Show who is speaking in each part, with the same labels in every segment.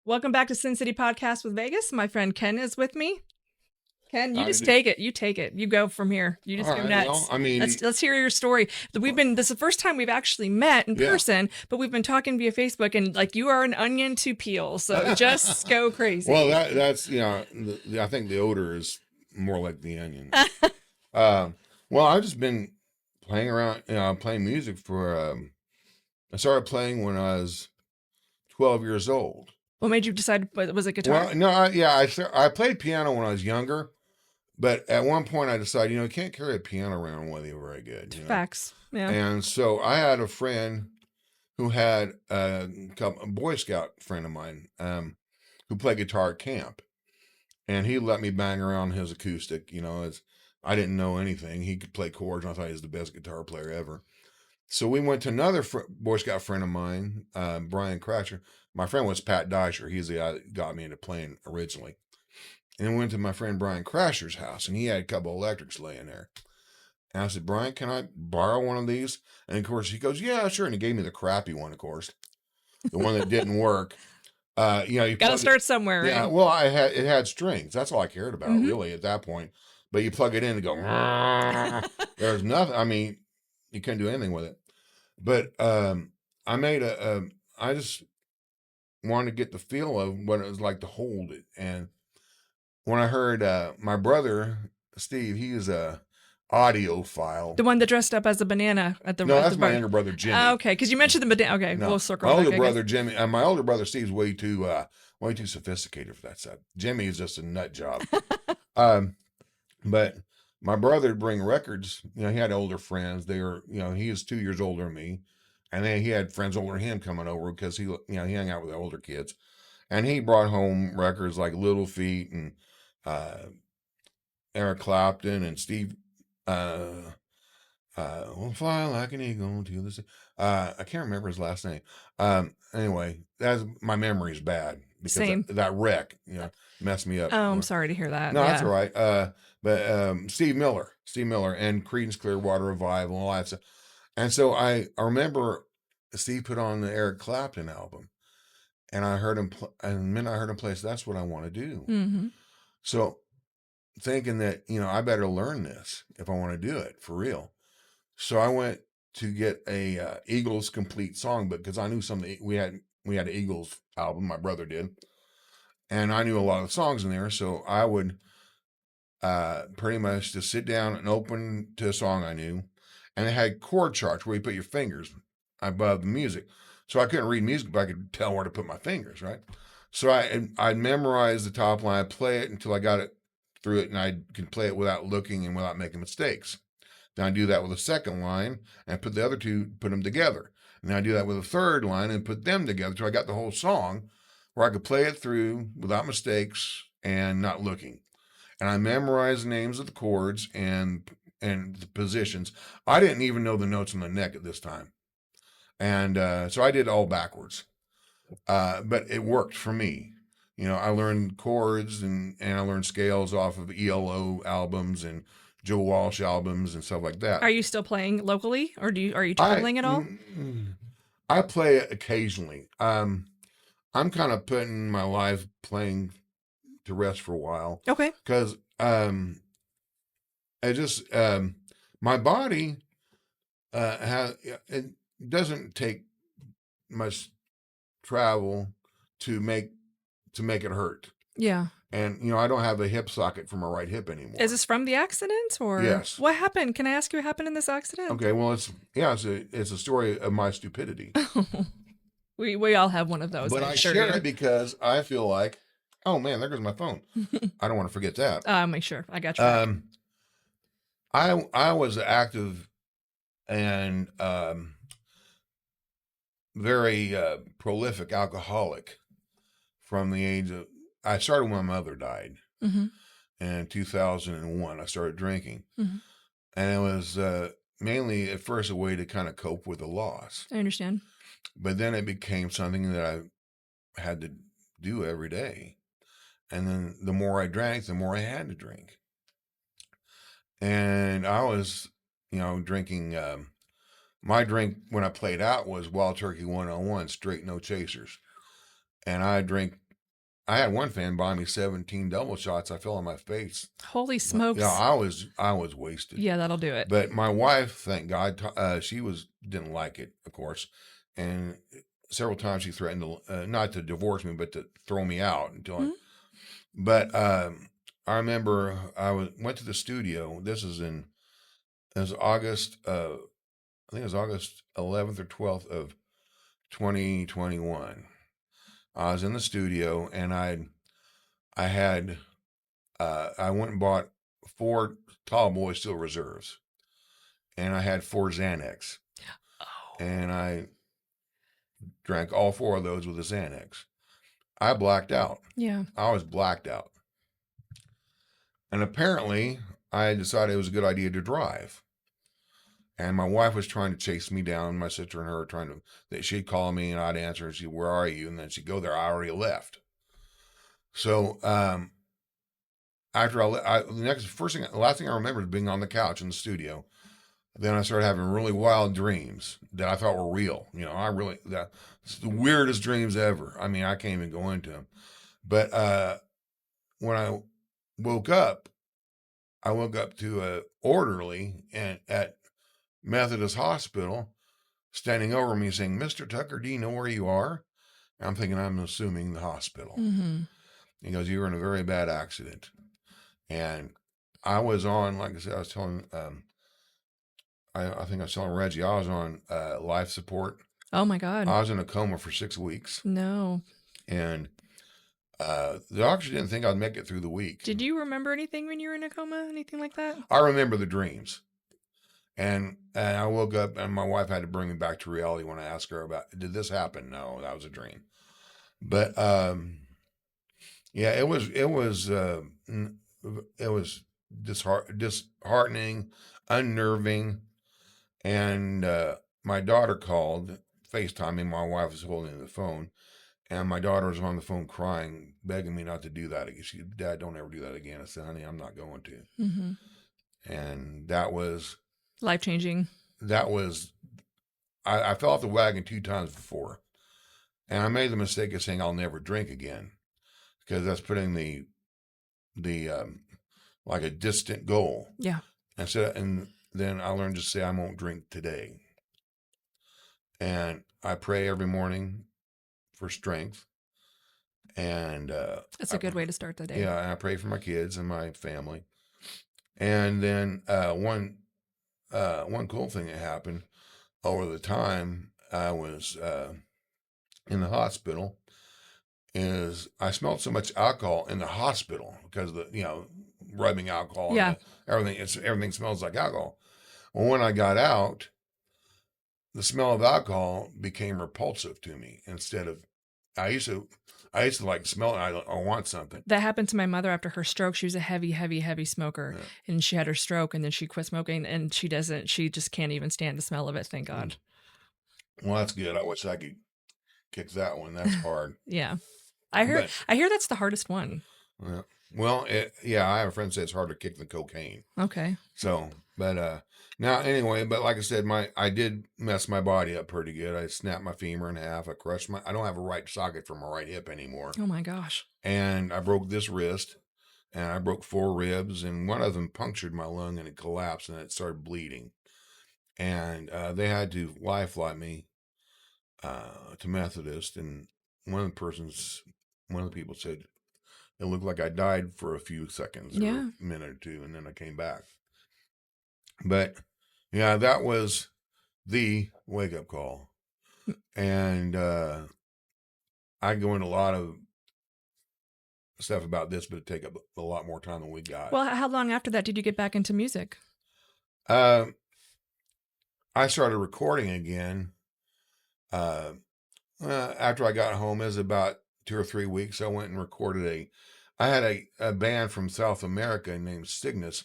Speaker 1: Welcome back to Sin City Podcast with Vegas. My friend Ken is with me. Ken, you
Speaker 2: I
Speaker 1: just
Speaker 2: do.
Speaker 1: take it. You take it. You go from here. You just
Speaker 2: All
Speaker 1: go
Speaker 2: right. Well,
Speaker 1: nuts.
Speaker 2: I mean,
Speaker 1: Let's hear your story. This is the first time we've actually met in
Speaker 2: yeah.
Speaker 1: person, but we've been talking via Facebook, and like you are an onion to peel, so just go crazy.
Speaker 2: Well, that's I think the odor is more like the onion. Well, I've just been playing around, playing music for. I started playing when I was 12 years old.
Speaker 1: What made you decide? Was it guitar?
Speaker 2: Well, no, I played piano when I was younger, but at one point I decided, you can't carry a piano around with you very good.
Speaker 1: Facts. Yeah.
Speaker 2: And so I had a friend who had a Boy Scout friend of mine who played guitar at camp. And he let me bang around his acoustic, I didn't know anything. He could play chords, and I thought he was the best guitar player ever. So we went to another Boy Scout friend of mine, Brian Cratcher. My friend was Pat Deisher. He's the guy that got me into playing originally. And then we went to my friend Brian Crasher's house, and he had a couple electrics laying there. And I said, Brian, can I borrow one of these? And of course he goes, yeah, sure. And he gave me the crappy one, of course, the one that didn't work. You
Speaker 1: got to start somewhere.
Speaker 2: Yeah.
Speaker 1: Right?
Speaker 2: Well, it had strings. That's all I cared about really at that point. But you plug it in and go, there's nothing. I mean, you couldn't do anything with it. But I just wanted to get the feel of what it was like to hold it. And when I heard my brother, Steve, he is a audiophile.
Speaker 1: The one that dressed up as a banana at the
Speaker 2: No,
Speaker 1: at
Speaker 2: that's
Speaker 1: the
Speaker 2: my
Speaker 1: bar.
Speaker 2: younger brother Jimmy.
Speaker 1: Okay, because you mentioned the banana. Okay,
Speaker 2: No,
Speaker 1: we'll circle
Speaker 2: my
Speaker 1: back.
Speaker 2: older brother Jimmy, my older brother Steve's way too sophisticated for that stuff. Jimmy is just a nut job. But my brother would bring records. He had older friends. They were, he is 2 years older than me, and then he had friends older than him coming over because he hung out with the older kids, and he brought home records like Little Feat and Eric Clapton and Steve. We'll fly like an eagle to the sea. I can't remember his last name. Anyway, my memory is bad because
Speaker 1: Same.
Speaker 2: that wreck, messed me up.
Speaker 1: Oh, I'm sorry to hear that.
Speaker 2: No, that's all right. But Steve Miller, and Creedence Clearwater Revival, and all that stuff. And so I remember Steve put on the Eric Clapton album, and I heard him, and the minute I heard him play, so that's what I want to do.
Speaker 1: Mm-hmm.
Speaker 2: So thinking that I better learn this if I want to do it for real. So I went to get a Eagles complete songbook because I knew we had an Eagles album, my brother did, and I knew a lot of songs in there. So I would pretty much just sit down and open to a song I knew, and it had chord charts where you put your fingers above the music. So I couldn't read music, but I could tell where to put my fingers, right? So I'd memorize the top line, I'd play it until I got it through it, and I could play it without looking and without making mistakes. Then I do that with a second line and put the other two, put them together. And then I do that with a third line and put them together. So I got the whole song where I could play it through without mistakes and not looking. And I memorized the names of the chords and the positions. I didn't even know the notes on the neck at this time. And so I did it all backwards. But it worked for me. I learned chords and I learned scales off of ELO albums and Joe Walsh albums and stuff like that.
Speaker 1: Are you still playing locally, or are you traveling at all?
Speaker 2: I play it occasionally. I'm kind of putting my life playing to rest for a while.
Speaker 1: Okay.
Speaker 2: Because I just my body it doesn't take much travel to make it hurt.
Speaker 1: Yeah.
Speaker 2: And I don't have a hip socket for my right hip anymore.
Speaker 1: Is this from the accident, or
Speaker 2: yes?
Speaker 1: What happened? Can I ask you what happened in this accident?
Speaker 2: Okay, well it's a story of my stupidity.
Speaker 1: we all have one of those.
Speaker 2: But I share it because I feel like, oh man, there goes my phone. I don't want to forget that.
Speaker 1: Make sure I got you.
Speaker 2: I was active and very prolific alcoholic from the age of. I started when my mother died.
Speaker 1: Mm-hmm.
Speaker 2: In 2001, I started drinking.
Speaker 1: Mm-hmm.
Speaker 2: And it was mainly at first a way to kind of cope with the loss.
Speaker 1: I understand.
Speaker 2: But then it became something that I had to do every day. And then the more I drank, the more I had to drink. And I was, drinking. My drink when I played out was Wild Turkey 101, straight no chasers. And I drink I had one fan buy me 17 double shots. I fell on my face.
Speaker 1: Holy
Speaker 2: But, yeah,
Speaker 1: smokes.
Speaker 2: I was wasted.
Speaker 1: Yeah, that'll do it.
Speaker 2: But my wife, thank God, she didn't like it, of course, and several times she threatened to not to divorce me, but to throw me out until I.
Speaker 1: Mhm.
Speaker 2: But I remember went to the studio. It was August. I think it was August 11th or 12th of 2021. I was in the studio and I went and bought 4 Tall Boy Steel Reserves and I had 4 Xanax
Speaker 1: Oh,
Speaker 2: and I drank all 4 of those with a Xanax. I blacked out.
Speaker 1: yeah.
Speaker 2: I was blacked out. And apparently I decided it was a good idea to drive. And my wife was trying to chase me down, my sister and her that she'd call me and I'd answer and she'd, where are you? And then she'd go there. I already left. So, after the last thing I remember is being on the couch in the studio. Then I started having really wild dreams that I thought were real. It's the weirdest dreams ever. I mean, I can't even go into them. But when woke up, I woke up to a orderly at Methodist Hospital standing over me saying, "Mr. Tucker, do you know where you are?" And I'm thinking, I'm assuming the hospital.
Speaker 1: Mm-hmm.
Speaker 2: He goes, "You were in a very bad accident." And I was on, like I said, I was telling, I think I was telling Reggie, I was on life support.
Speaker 1: Oh my God.
Speaker 2: I was in a coma for 6 weeks.
Speaker 1: No.
Speaker 2: And the doctors didn't think I'd make it through the week.
Speaker 1: Did you remember anything when you were in a coma? Anything like that?
Speaker 2: I remember the dreams. And I woke up and my wife had to bring me back to reality when I asked her did this happen? No, that was a dream. But yeah, it was disheartening, unnerving. And my daughter called, FaceTiming. My wife was holding the phone. And my daughter was on the phone crying, begging me not to do that again. She said, "Dad, don't ever do that again." I said, "Honey, I'm not going to."
Speaker 1: Mm-hmm.
Speaker 2: And that was,
Speaker 1: Life-changing.
Speaker 2: I fell off the wagon 2 times before. And I made the mistake of saying I'll never drink again because that's putting the like a distant goal.
Speaker 1: Yeah.
Speaker 2: And then I learned to say I won't drink today. And I pray every morning for strength. And
Speaker 1: That's a good way to start the day.
Speaker 2: yeah, and I pray for my kids and my family. And then one cool thing that happened over the time I was in the hospital is I smelled so much alcohol in the hospital because of the rubbing alcohol.
Speaker 1: Yeah.
Speaker 2: And everything smells like alcohol. Well, when I got out, the smell of alcohol became repulsive to me. Instead of I used to like smell it. I want something.
Speaker 1: That happened to my mother after her stroke. She was a heavy smoker,
Speaker 2: Yeah.
Speaker 1: and she had her stroke, and then she quit smoking, and she just can't even stand the smell of it. Thank God.
Speaker 2: Well, that's good. I wish I could kick that one. That's hard.
Speaker 1: Yeah. I hear that's the hardest one.
Speaker 2: Well, I have a friend say it's harder to kick than cocaine.
Speaker 1: Okay.
Speaker 2: So, but now anyway, but like I said, I did mess my body up pretty good. I snapped my femur in half. I don't have a right socket for my right hip anymore.
Speaker 1: Oh my gosh.
Speaker 2: And I broke this wrist, and I broke 4 ribs, and one of them punctured my lung, and it collapsed, and it started bleeding. And they had to life flight me to Methodist, and one of the people said it looked like I died for a few seconds or a minute or two, and then I came back. But yeah, that was the wake up call. And I go into a lot of stuff about this, but it'd take up a lot more time than we got.
Speaker 1: Well, how long after that did you get back into music?
Speaker 2: I started recording again after I got home. It was about 2 or 3 weeks. I went and recorded I had a band from South America named Cygnus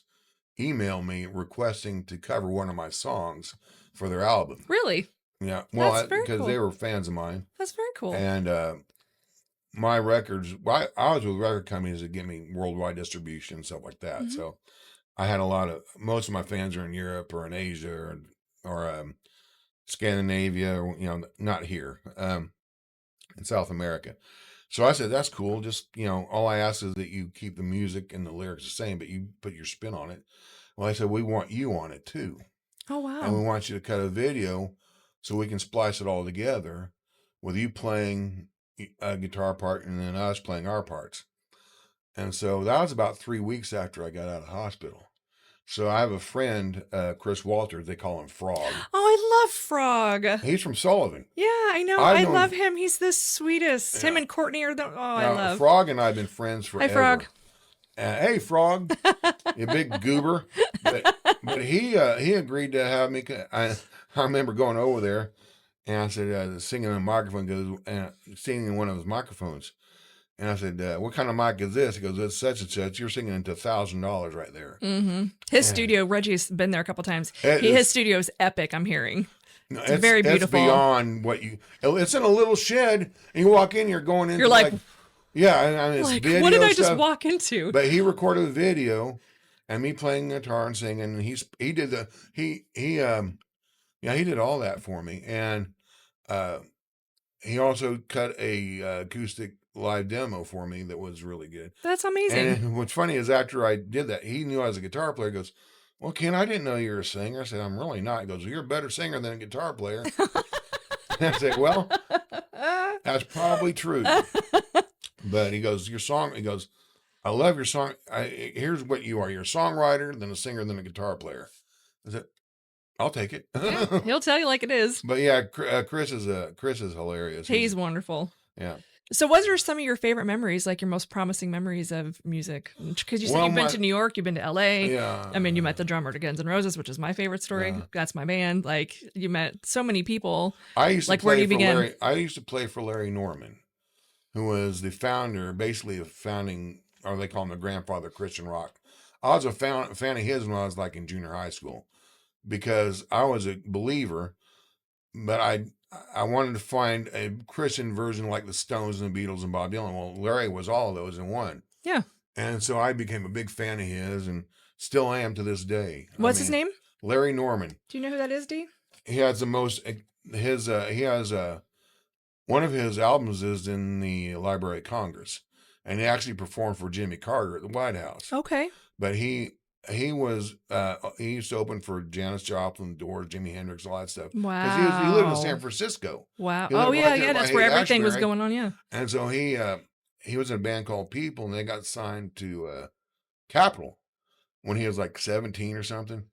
Speaker 2: email me requesting to cover one of my songs for their album.
Speaker 1: Really?
Speaker 2: Yeah. Well, because
Speaker 1: cool.
Speaker 2: they were fans of mine.
Speaker 1: That's very cool.
Speaker 2: And my records, I was with record companies that give me worldwide distribution and stuff like that.
Speaker 1: Mm-hmm.
Speaker 2: So I had most of my fans are in Europe or in Asia or Scandinavia, or, not here, in South America. So I said, that's cool. Just, all I ask is that you keep the music and the lyrics the same, but you put your spin on it. Well, I said, we want you on it too.
Speaker 1: Oh,
Speaker 2: And
Speaker 1: wow.
Speaker 2: we want you to cut a video so we can splice it all together with you playing a guitar part and then us playing our parts. And so that was about 3 weeks after I got out of the hospital. So I have a friend, Chris Walters, they call him Frog.
Speaker 1: Oh, I love Frog.
Speaker 2: He's from Sullivan.
Speaker 1: Yeah, I know.
Speaker 2: I've
Speaker 1: I
Speaker 2: known-
Speaker 1: love him. He's the sweetest. Him
Speaker 2: Yeah.
Speaker 1: and Courtney are the. Oh, I
Speaker 2: Now,
Speaker 1: love.
Speaker 2: Frog and I have been friends forever.
Speaker 1: Hi, Frog.
Speaker 2: Hey, Frog, you big goober. But he agreed to have me. I remember going over there, and I said, singing on a microphone, singing in one of his microphones. And I said, what kind of mic is this? He goes, it's such and such. You're singing into $1,000 right there.
Speaker 1: Mm-hmm. His studio, Reggie's been there a couple times.
Speaker 2: His
Speaker 1: His studio is epic, I'm hearing.
Speaker 2: No,
Speaker 1: it's very beautiful.
Speaker 2: It's beyond what it's in a little shed, and you walk in, you're going into
Speaker 1: You're like
Speaker 2: yeah, and it's
Speaker 1: like,
Speaker 2: video
Speaker 1: what did I just
Speaker 2: stuff.
Speaker 1: walk into?
Speaker 2: But he recorded a video, and me playing guitar and singing. And he did he did all that for me, and he also cut a acoustic live demo for me that was really good.
Speaker 1: That's amazing.
Speaker 2: And what's funny is after I did that, he knew I was a guitar player. He goes, well, Ken, I didn't know you were a singer. I said, I'm really not. He goes, well, you're a better singer than a guitar player. I said, well, that's probably true. But he goes, I love your song. Here's what you are. You're a songwriter, then a singer, then a guitar player. I said, I'll take it.
Speaker 1: Yeah, he'll tell you like it is.
Speaker 2: But yeah, Chris is hilarious.
Speaker 1: He's wonderful.
Speaker 2: Yeah.
Speaker 1: So what are some of your favorite memories, like your most promising memories of music? Because you said you've been to New York, you've been to LA.
Speaker 2: Yeah.
Speaker 1: I mean, you met the drummer to Guns N' Roses, which is my favorite story.
Speaker 2: Yeah.
Speaker 1: That's my band. Like, you met so many people.
Speaker 2: I used to
Speaker 1: like,
Speaker 2: play
Speaker 1: where do you
Speaker 2: for
Speaker 1: begin?
Speaker 2: I used to play for Larry Norman, who was the founder, basically or they call him the grandfather of Christian rock. I was a fan of his when I was like in junior high school, because I was a believer, but I wanted to find a Christian version like the Stones and the Beatles and Bob Dylan. Well, Larry was all of those in one.
Speaker 1: Yeah.
Speaker 2: And so I became a big fan of his, and still am to this day.
Speaker 1: What's his name?
Speaker 2: Larry Norman.
Speaker 1: Do you know who that is, D?
Speaker 2: He has the most, he has one of his albums is in the Library of Congress, and he actually performed for Jimmy Carter at the White House.
Speaker 1: Okay.
Speaker 2: But he used to open for Janis Joplin, Doors, Jimi Hendrix, all that stuff.
Speaker 1: Wow.
Speaker 2: Because he lived in San Francisco.
Speaker 1: Wow.
Speaker 2: He lived
Speaker 1: Oh,
Speaker 2: right
Speaker 1: yeah,
Speaker 2: there by
Speaker 1: that's where everything was
Speaker 2: Haight-Ashbury.
Speaker 1: going on, yeah.
Speaker 2: And so he was in a band called People, and they got signed to Capitol when he was like 17 or something.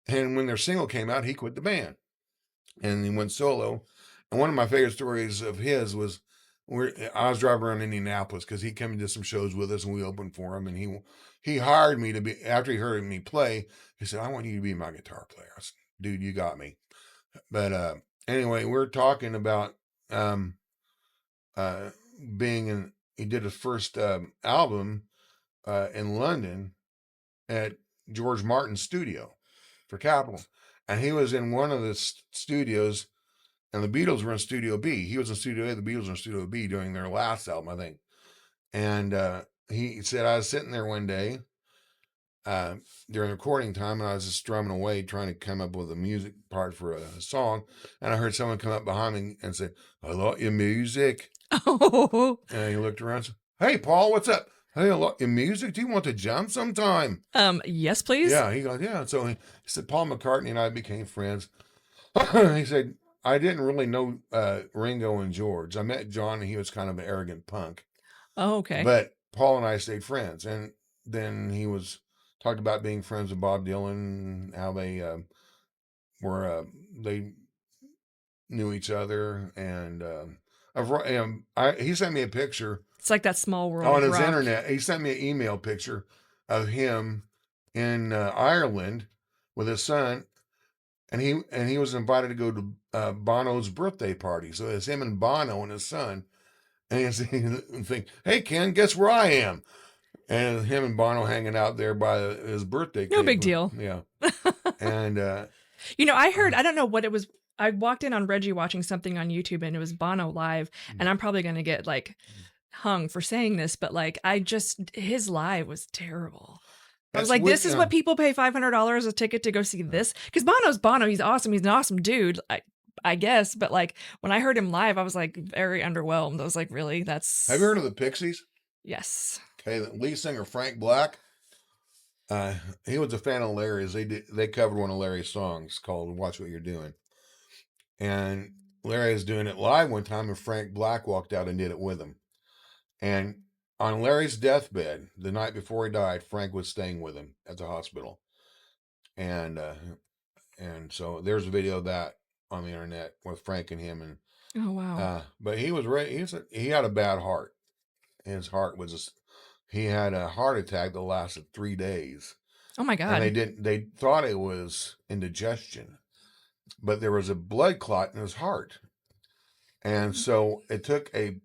Speaker 2: And when their single came out, he quit the band, and he went solo. And one of my favorite stories of his was I was driving around Indianapolis because he came and did some shows with us, and we opened for him. And he hired me to be, after he heard me play, he said, I want you to be my guitar player. I said, dude, you got me. But anyway, we're talking about he did his first album in London at George Martin's studio for Capitol. And he was in one of the studios, and the Beatles were in Studio B. He was in Studio A, the Beatles were in Studio B doing their last album, I think. And he said, I was sitting there one day during recording time, and I was just strumming away trying to come up with a music part for a song. And I heard someone come up behind me and say, I like your music.
Speaker 1: Oh.
Speaker 2: And he looked around and said, hey, Paul, what's up? Hey, I like your music. Do you want to jam sometime?
Speaker 1: Yes, please.
Speaker 2: Yeah, he goes, yeah. So he said, Paul McCartney and I became friends. He said, I didn't really know Ringo and George. I met John, and he was kind of an arrogant punk.
Speaker 1: Oh, okay.
Speaker 2: But Paul and I stayed friends. And then he talked about being friends with Bob Dylan, how they they knew each other. And he sent me a picture.
Speaker 1: It's like that Small World
Speaker 2: on his
Speaker 1: rock.
Speaker 2: internet. He sent me an email picture of him in Ireland with his son, and he was invited to go to Bono's birthday party. So it's him and Bono and his son, and he think, hey Ken, guess where I am? And him and Bono hanging out there by his birthday.
Speaker 1: No big deal.
Speaker 2: Yeah. And
Speaker 1: I heard, I don't know what it was. I walked in on Reggie watching something on YouTube, and it was Bono live, and I'm probably going to get like hung for saying this, but like his live was terrible. I was like, this is what people pay $500 a ticket to go see this? Because Bono's Bono. He's awesome. He's an awesome dude. I guess, but like when I heard him live, I was like very underwhelmed. I was like, really?
Speaker 2: Have you
Speaker 1: That's
Speaker 2: heard of the Pixies?
Speaker 1: yes.
Speaker 2: Okay, the lead singer Frank Black. Uh, he was a fan of Larry's. They covered one of Larry's songs called "Watch What You're Doing," and Larry was doing it live one time, and Frank Black walked out and did it with him. And on Larry's deathbed, the night before he died, Frank was staying with him at the hospital, and so there's a video of that on the internet with Frank and him, and
Speaker 1: Oh wow.
Speaker 2: but he was ready. He had a bad heart. His heart was just, he had a heart attack that lasted 3 days,
Speaker 1: Oh my
Speaker 2: and
Speaker 1: God.
Speaker 2: they thought it was indigestion, but there was a blood clot in his heart, and so it took a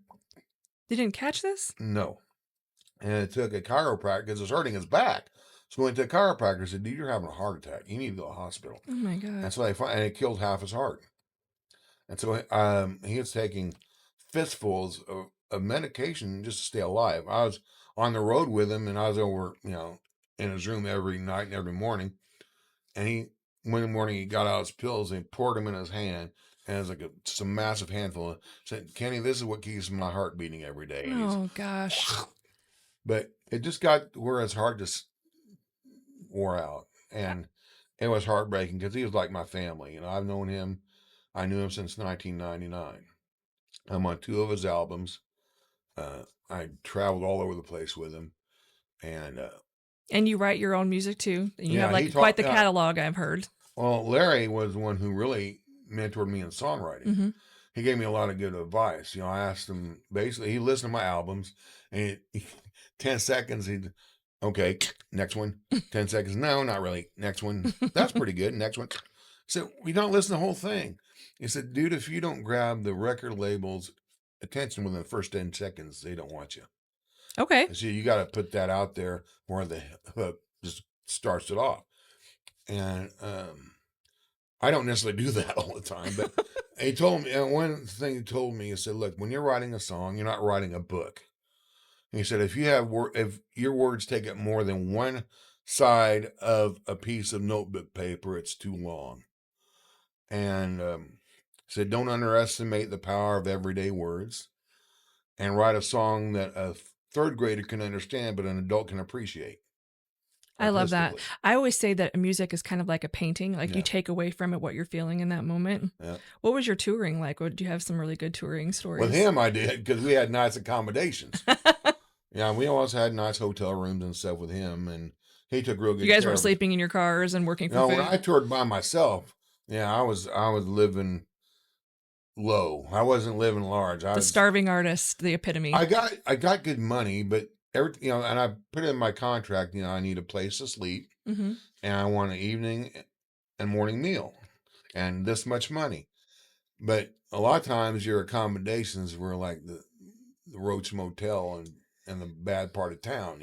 Speaker 1: You didn't catch this?
Speaker 2: no, and it took a chiropractor because it was hurting his back. So when the chiropractor said, "Dude, you're having a heart attack. You need to go to the hospital."
Speaker 1: Oh my God.
Speaker 2: And so and it killed half his heart. And so he was taking fistfuls of medication just to stay alive. I was on the road with him, and I was over, in his room every night and every morning. And one morning he got out his pills and he poured them in his hand, and it was like just a massive handful. Said, "Kenny, this is what keeps my heart beating every day." And he's,
Speaker 1: Oh gosh.
Speaker 2: but it just got where his heart just wore out, and it was heartbreaking because he was like my family. I've known him. I knew him since 1999. I'm on two of his albums. I traveled all over the place with him, and
Speaker 1: And you write your own music too. And you have
Speaker 2: yeah, he
Speaker 1: like quite
Speaker 2: taught.
Speaker 1: the catalog, I've heard.
Speaker 2: Well, Larry was the one who really mentored me in songwriting.
Speaker 1: Hmm.
Speaker 2: He gave me a lot of good advice. I asked him basically. He listened to my albums, and 10 seconds he'd, okay, next one. 10 seconds, no, not really. Next one, that's pretty good. Next one. So we don't listen to the whole thing. He said, "Dude, if you don't grab the record label's attention within the first 10 seconds, they don't want you."
Speaker 1: Okay.
Speaker 2: And so you got to put that out there where the hook just starts it off. And I don't necessarily do that all the time, but he told me, and one thing he told me, he said, "Look, when you're writing a song, you're not writing a book." And he said, if your words take up more than one side of a piece of notebook paper, it's too long. And said, don't underestimate the power of everyday words, and write a song that a third grader can understand, but an adult can appreciate
Speaker 1: I love that.
Speaker 2: artistically.
Speaker 1: I always say that music is kind of like a painting. Like you
Speaker 2: Yeah.
Speaker 1: take away from it what you're feeling in that moment.
Speaker 2: Yeah.
Speaker 1: What was your touring like? What, do you have some really good touring
Speaker 2: With
Speaker 1: stories?
Speaker 2: him, I did because we had nice accommodations. Yeah, we always had nice hotel rooms and stuff with him, and he took real
Speaker 1: You
Speaker 2: good
Speaker 1: guys
Speaker 2: care
Speaker 1: weren't
Speaker 2: of us.
Speaker 1: sleeping in your cars and working for
Speaker 2: When
Speaker 1: food.
Speaker 2: I toured by myself, yeah, I was living low. I wasn't living large.
Speaker 1: The starving artist, the epitome.
Speaker 2: I got good money, but and I put in my contract, I need a place to sleep,
Speaker 1: Hmm.
Speaker 2: and I want an evening and morning meal, and this much money. But a lot of times your accommodations were like the Roach Motel and the bad part of town.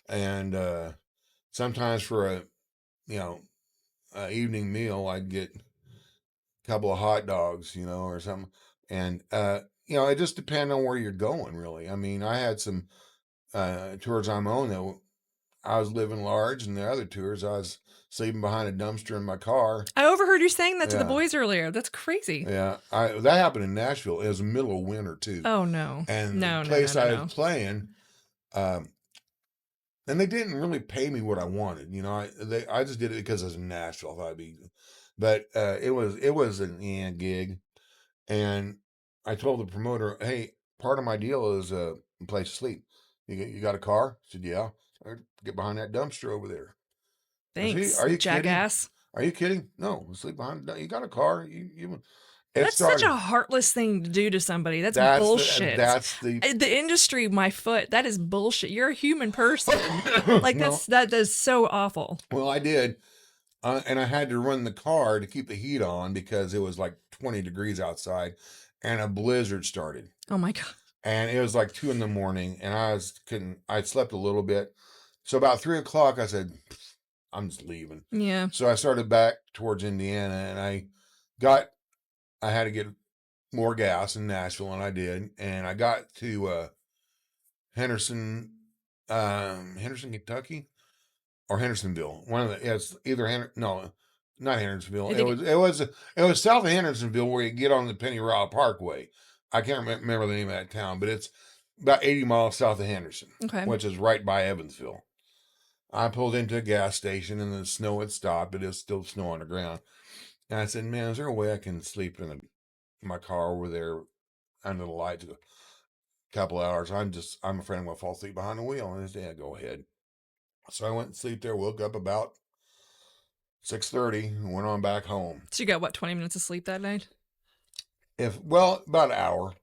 Speaker 2: And sometimes for you know a evening meal I'd get a couple of hot dogs, or something. And it just depends on where you're going, really. I mean, I had some tours on my own that I was living large, and the other tours I was sleeping behind a dumpster in my car.
Speaker 1: I overheard you saying that to the
Speaker 2: Yeah.
Speaker 1: boys earlier. That's crazy.
Speaker 2: Yeah, that happened in Nashville. It was the middle of winter too,
Speaker 1: Oh no.
Speaker 2: and the
Speaker 1: No, no, no,
Speaker 2: place
Speaker 1: no,
Speaker 2: I was
Speaker 1: no.
Speaker 2: playing, um, and they didn't really pay me what I wanted. I just did it because it was in Nashville. I thought it'd be, but it was an gig, and I told the promoter, "Hey, part of my deal is a place to sleep. You got a car?" I said, "Yeah." I get behind that dumpster over there. I said, "Hey,
Speaker 1: Thanks,
Speaker 2: are you kidding?
Speaker 1: jackass.
Speaker 2: Are you kidding? No, sleep behind. You got a car? You." It
Speaker 1: That's such a
Speaker 2: started.
Speaker 1: heartless thing to do to somebody. That's
Speaker 2: That's the
Speaker 1: bullshit.
Speaker 2: that's the
Speaker 1: The industry, my foot, that is bullshit. You're a human person. Like
Speaker 2: no.
Speaker 1: that is so awful.
Speaker 2: Well, I did, and I had to run the car to keep the heat on because it was like 20 degrees outside, and a blizzard started,
Speaker 1: Oh my God.
Speaker 2: and it was like 2 in the morning, and couldn't. I slept a little bit, so about 3 o'clock, I said, "I'm just leaving."
Speaker 1: Yeah.
Speaker 2: So I started back towards Indiana, and I had to get more gas in Nashville, and I did, and I got to Henderson, Henderson, Kentucky, or Hendersonville. One of the, it's either no, not Hendersonville.
Speaker 1: I
Speaker 2: It
Speaker 1: think
Speaker 2: was it was it was south of Hendersonville where you get on the Penny Raw Parkway. I can't remember the name of that town, but it's about 80 miles south of Henderson,
Speaker 1: okay.
Speaker 2: which is right by Evansville. I pulled into a gas station and the snow had stopped, but it's still snow on the ground. And I said, "Man, is there a way I can sleep in my car over there under the lights a couple hours? I'm afraid I'm gonna fall asleep behind the wheel." And he said, "Yeah, go ahead." So I went and sleep there. Woke up about 6:30 and went on back home.
Speaker 1: So you got what, 20 minutes of sleep that night?
Speaker 2: About an hour.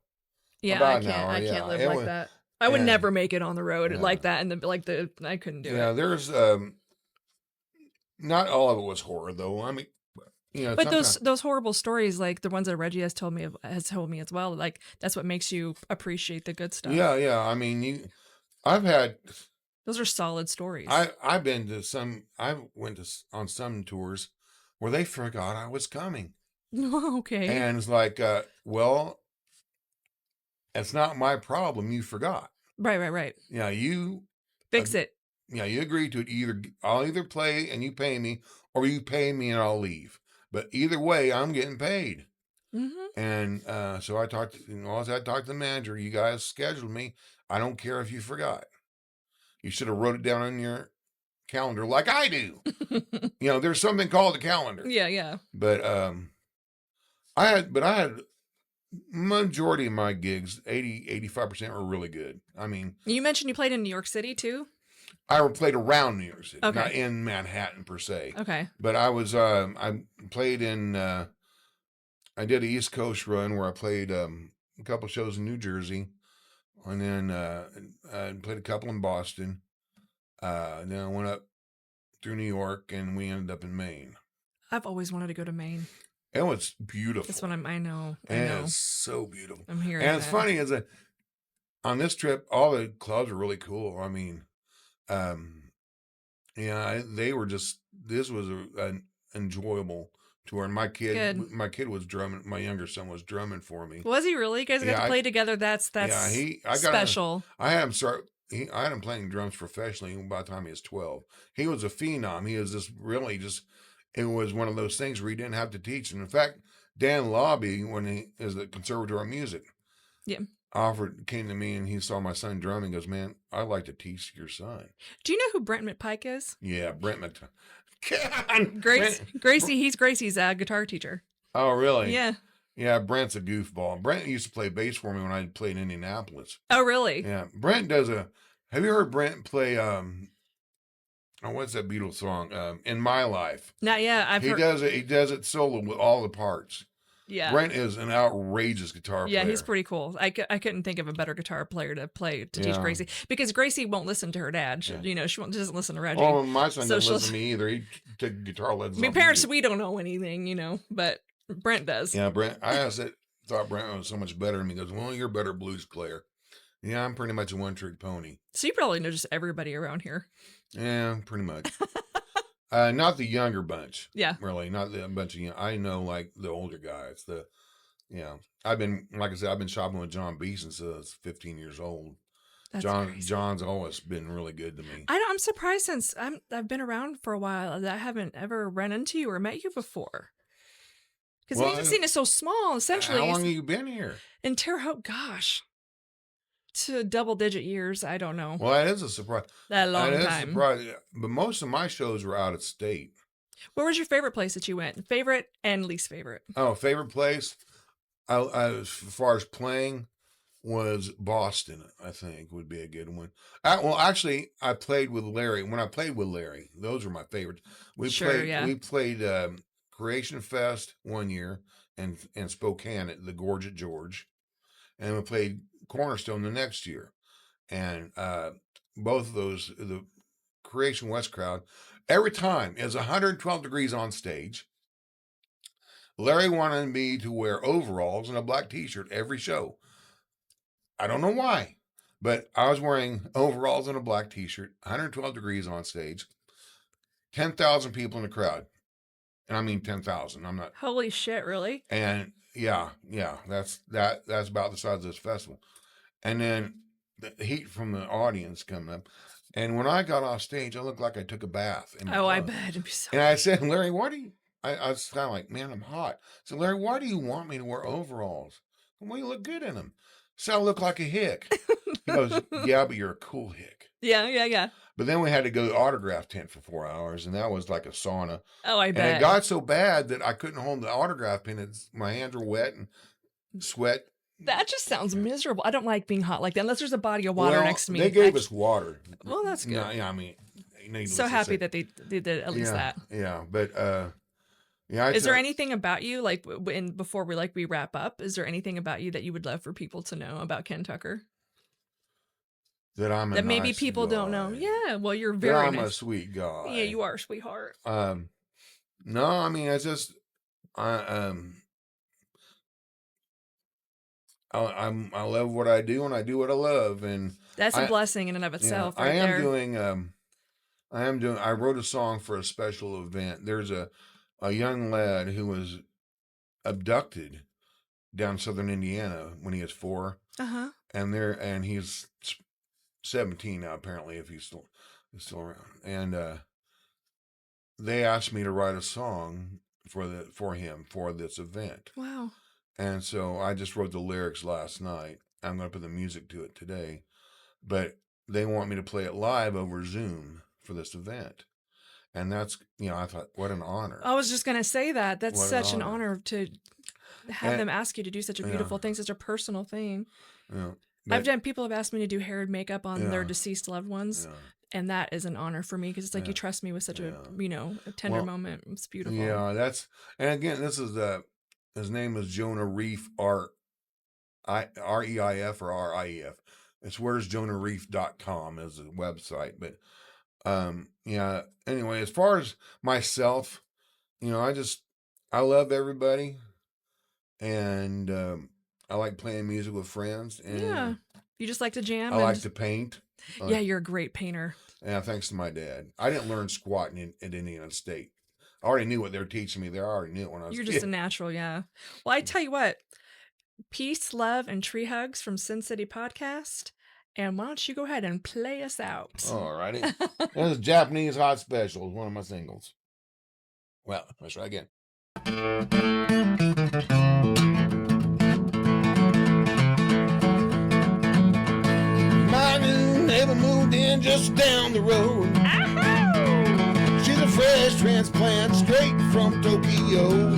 Speaker 1: Yeah,
Speaker 2: About an hour,
Speaker 1: I can't
Speaker 2: yeah.
Speaker 1: live
Speaker 2: It
Speaker 1: like
Speaker 2: was,
Speaker 1: that. I would
Speaker 2: and
Speaker 1: never make it on the road
Speaker 2: yeah,
Speaker 1: like that, and I couldn't do
Speaker 2: yeah.
Speaker 1: it.
Speaker 2: There's not all of it was horror though. I mean,
Speaker 1: But
Speaker 2: sometimes,
Speaker 1: those horrible stories, like the ones that Reggie has told me as well, like that's what makes you appreciate the good
Speaker 2: yeah,
Speaker 1: stuff.
Speaker 2: yeah. I mean, I've had,
Speaker 1: Those are solid stories.
Speaker 2: I've been to some, I went to on some tours where they forgot I was coming,
Speaker 1: Okay.
Speaker 2: and it's like, well, it's not my problem. You forgot.
Speaker 1: Right, right, right.
Speaker 2: Yeah, uh,
Speaker 1: Fix it.
Speaker 2: yeah, you agree to it. I'll either play and you pay me, or you pay me and I'll leave. But either way, I'm getting paid.
Speaker 1: Hmm.
Speaker 2: And so I talked to the manager. You guys scheduled me. I don't care if you forgot. You should have wrote it down on your calendar like I do. There's something called a calendar.
Speaker 1: Yeah, yeah.
Speaker 2: But I had majority of my gigs, 85% were really good. I mean,
Speaker 1: You mentioned you played in New York City too?
Speaker 2: I played around New York City, not
Speaker 1: Okay.
Speaker 2: in Manhattan per se.
Speaker 1: Okay.
Speaker 2: But I played in I did an East Coast run where I played a couple shows in New Jersey, and then I played a couple in Boston. Then I went up through New York, and we ended up in Maine.
Speaker 1: I've always wanted to go to Maine.
Speaker 2: It was
Speaker 1: That's
Speaker 2: beautiful.
Speaker 1: what I know. I
Speaker 2: And
Speaker 1: know.
Speaker 2: it's so beautiful.
Speaker 1: I'm hearing
Speaker 2: And it's
Speaker 1: that.
Speaker 2: funny is that on this trip, all the clubs were really cool. I mean, um, yeah, they were just. This was an enjoyable tour, and
Speaker 1: Good.
Speaker 2: my kid was drumming. My younger son was drumming for me.
Speaker 1: Was he really? You guys got
Speaker 2: Yeah,
Speaker 1: to play together.
Speaker 2: yeah.
Speaker 1: That's special.
Speaker 2: I had him start. I had him playing drums professionally by the time he was 12. He was a phenom. He was just really just. It was one of those things where he didn't have to teach. And in fact, Dan Lobby, when he is the conservatory of music,
Speaker 1: Yeah.
Speaker 2: came to me and he saw my son drumming. Goes, "Man, I'd like to teach your son."
Speaker 1: Do you know who Brent McPike is?
Speaker 2: Yeah, God,
Speaker 1: Gracie, he's Gracie's guitar teacher.
Speaker 2: Oh, really?
Speaker 1: Yeah.
Speaker 2: Yeah, Brent's a goofball. Brent used to play bass for me when I played in Indianapolis.
Speaker 1: Oh, really?
Speaker 2: Yeah, Brent does a. Have you heard Brent play? Oh, what's that Beatles song? In My Life.
Speaker 1: Not yet. I've
Speaker 2: He
Speaker 1: heard.
Speaker 2: does it. He does it solo with all the parts.
Speaker 1: Yeah.
Speaker 2: Brent is an outrageous guitar
Speaker 1: Yeah,
Speaker 2: player.
Speaker 1: he's pretty cool. I couldn't think of a better guitar player to teach
Speaker 2: Yeah.
Speaker 1: Gracie, because Gracie won't listen to her dad. She,
Speaker 2: Yeah.
Speaker 1: she doesn't listen to Reggie.
Speaker 2: Oh, my son
Speaker 1: So
Speaker 2: doesn't
Speaker 1: she'll-
Speaker 2: listen to me either. He took guitar lessons.
Speaker 1: I mean,
Speaker 2: off
Speaker 1: parents,
Speaker 2: YouTube.
Speaker 1: we don't know anything, but Brent does.
Speaker 2: Yeah, Brent. Thought Brent was so much better than me. He goes, "Well, you're a better blues player." Yeah, I'm pretty much a one-trick pony.
Speaker 1: So you probably know just everybody around here.
Speaker 2: Yeah, pretty much. Not the younger bunch.
Speaker 1: Yeah.
Speaker 2: Really, not the bunch of young. I know like the older guys. I've been, like I said, I've been shopping with John Beeson since I was 15 years old.
Speaker 1: That's crazy.
Speaker 2: John's always been really good to me.
Speaker 1: I'm surprised, since I've been around for a while, that I haven't ever run into you or met you before. Because
Speaker 2: Well,
Speaker 1: Magic Scene is so small, essentially.
Speaker 2: How long have you been here?
Speaker 1: In Terre Haute, gosh, to double-digit years. I don't know.
Speaker 2: Well, that is a surprise.
Speaker 1: That long
Speaker 2: That is a
Speaker 1: time.
Speaker 2: surprise. But most of my shows were out of state.
Speaker 1: Where was your favorite place that you went? Favorite and least favorite?
Speaker 2: Oh, favorite place? As far as playing, was Boston. I think would be a good one. Well, actually, I played with Larry. When I played with Larry, those were my favorites. We played Creation Fest one year in Spokane at the Gorge at George, and we played Cornerstone the next year. And both of those, the Creation West crowd, every time it was 112 degrees on stage. Larry wanted me to wear overalls and a black t-shirt every show. I don't know why, but I was wearing overalls and a black t-shirt, 112 degrees on stage, 10,000 people in the crowd. And I mean 10,000. I'm not.
Speaker 1: Holy shit, really?
Speaker 2: And yeah, that's about the size of this festival. And then the heat from the audience coming up. And when I got off stage, I looked like I took a bath.
Speaker 1: I bet. It'd be so.
Speaker 2: And I said, "Larry, why do you I was kind of like, man, I'm hot. So Larry, why do you want me to wear overalls? Well, you look good in them. So I look like a hick. He goes, yeah, but you're a cool hick.
Speaker 1: Yeah.
Speaker 2: But then we had to go to the autograph tent for 4 hours, and that was like a sauna.
Speaker 1: Oh, I
Speaker 2: And it
Speaker 1: bet.
Speaker 2: got so bad that I couldn't hold the autograph pen. My hands were wet and sweat.
Speaker 1: That just sounds miserable. I don't like being hot like that unless there's a body of water
Speaker 2: Well,
Speaker 1: next to me.
Speaker 2: they gave us water.
Speaker 1: Well, that's good.
Speaker 2: No, yeah, I mean,
Speaker 1: So happy that they did at least that.
Speaker 2: Yeah, but yeah.
Speaker 1: Is there anything about you, like before we wrap up? Is there anything about you that you would love for people to know about Ken Tucker?
Speaker 2: That I'm a
Speaker 1: that maybe
Speaker 2: nice
Speaker 1: people
Speaker 2: guy.
Speaker 1: don't know. Yeah, well, you're
Speaker 2: That
Speaker 1: very
Speaker 2: I'm
Speaker 1: nice.
Speaker 2: a sweet guy.
Speaker 1: Yeah, you are a sweetheart.
Speaker 2: No, I mean, it's just I love what I do, and I do what I love, and
Speaker 1: that's a blessing in and of itself.
Speaker 2: Yeah,
Speaker 1: right
Speaker 2: I am
Speaker 1: there.
Speaker 2: doing. I wrote a song for a special event. There's a young lad who was abducted down southern Indiana when he was 4. And he's 17 now, apparently, if he's still around. And they asked me to write a song for him for this event.
Speaker 1: Wow.
Speaker 2: And so I just wrote the lyrics last night. I'm going to put the music to it today, but they want me to play it live over Zoom for this event. And that's, I thought, what an honor.
Speaker 1: I was just going to say that. That's such an honor to have them ask you to do such a beautiful thing, such a personal thing. Yeah. People have asked me to do hair and makeup on their deceased loved ones. Yeah. And that is an honor for me because it's like you trust me with such a tender moment. It's beautiful.
Speaker 2: Yeah, and again, this is his name is Jonah Reif, R-E-I-F or R-I-E-F. It's where'sjonahreif.com is the website. But yeah, anyway, as far as myself, I love everybody, and I like playing music with friends. And
Speaker 1: yeah, you just like to jam.
Speaker 2: I like to paint.
Speaker 1: Yeah, you're a great painter.
Speaker 2: Yeah, thanks to my dad. I didn't learn squatting in Indiana State. I already knew what they were teaching me there. I already knew it when I was
Speaker 1: You're just a natural, yeah. Well, I tell you what, peace, love, and tree hugs from Sin City Podcast. And why don't you go ahead and play us out?
Speaker 2: All righty. This is Japanese Hot Special, one of my singles. Well, let's try again. My new neighbor moved in just down the road. She's a fresh transplant straight from Tokyo.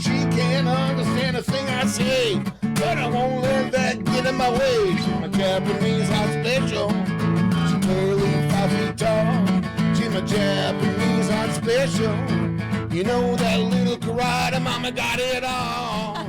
Speaker 2: She can't understand a thing I say, but I won't let that get in my way. She's my Japanese hot special. She's barely 5 feet tall. She's my Japanese hot special. You know that little karate mama got it all.